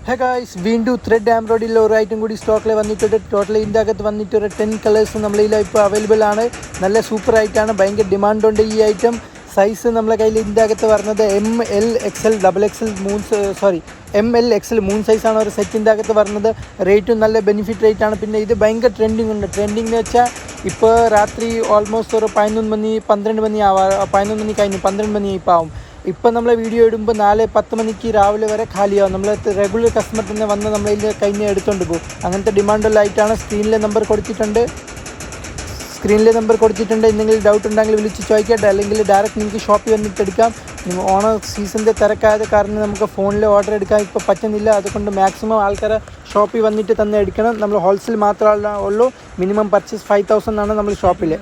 Hey guys, വീണ്ടും thread എംബ്രോയിഡറിയിൽ ഒരു item കൂടി സ്റ്റോക്കിൽ വന്നിട്ടുണ്ട്. ടോട്ടൽ ഇതിൻ്റെ അകത്ത് വന്നിട്ട് ഒരു 10 കളേഴ്സ് നമ്മളിൽ ഇപ്പോൾ അവൈലബിൾ ആണ്. നല്ല സൂപ്പർ ആയിട്ടാണ്, ഭയങ്കര ഡിമാൻഡുണ്ട് ഈ ഐറ്റം. സൈസ് നമ്മളെ കയ്യിൽ ഇതിൻ്റെ അകത്ത് വരുന്നത് ML XL XXL ML XL 3 സൈസാണ് ഒരു സെറ്റിൻ്റെ അകത്ത് വരുന്നത്. റേറ്റും നല്ല ബെനിഫിറ്റ് റേറ്റാണ്. പിന്നെ ഇത് ഭയങ്കര ട്രെൻഡിങ് ഉണ്ട്. ട്രെൻഡിങ് എന്ന് വെച്ചാൽ ഇപ്പോൾ രാത്രി ഓൾമോസ്റ്റ് ഒരു 11 മണി 12 മണി ആവാം. 11 മണി കഴിഞ്ഞു 12 മണി ഇപ്പോൾ ആവും. ഇപ്പം നമ്മളെ വീഡിയോ ഇടുമ്പോൾ 4-10 മണിക്ക് രാവിലെ വരെ ഖാലിയാവും. നമ്മൾ റെഗുലർ കസ്റ്റമർ തന്നെ വന്ന് നമ്മളതിൽ കഴിഞ്ഞ് എടുത്തുകൊണ്ട് പോകും. അങ്ങനത്തെ ഡിമാൻഡുള്ള ആയിട്ടാണ്. സ്ക്രീനിലെ നമ്പർ കൊടുത്തിട്ടുണ്ട്. എന്തെങ്കിലും ഡൗട്ട് ഉണ്ടെങ്കിൽ വിളിച്ച് ചോദിക്കട്ടെ, അല്ലെങ്കിൽ ഡയറക്റ്റ് നിങ്ങൾക്ക് ഷോപ്പിൽ വന്നിട്ട് എടുക്കാം. ഓണം സീസണിൻ്റെ തിരക്കായത് കാരണം നമുക്ക് ഫോണിൽ ഓർഡർ എടുക്കാൻ ഇപ്പോൾ പറ്റുന്നില്ല. അതുകൊണ്ട് മാക്സിമം ആൾക്കാരെ ഷോപ്പിൽ വന്നിട്ട് തന്നെ എടുക്കണം. നമ്മൾ ഹോൾസെയിൽ മാത്രമല്ല ഉള്ളൂ. മിനിമം പർച്ചേസ് 5000 ആണ് നമ്മൾ ഷോപ്പിൽ.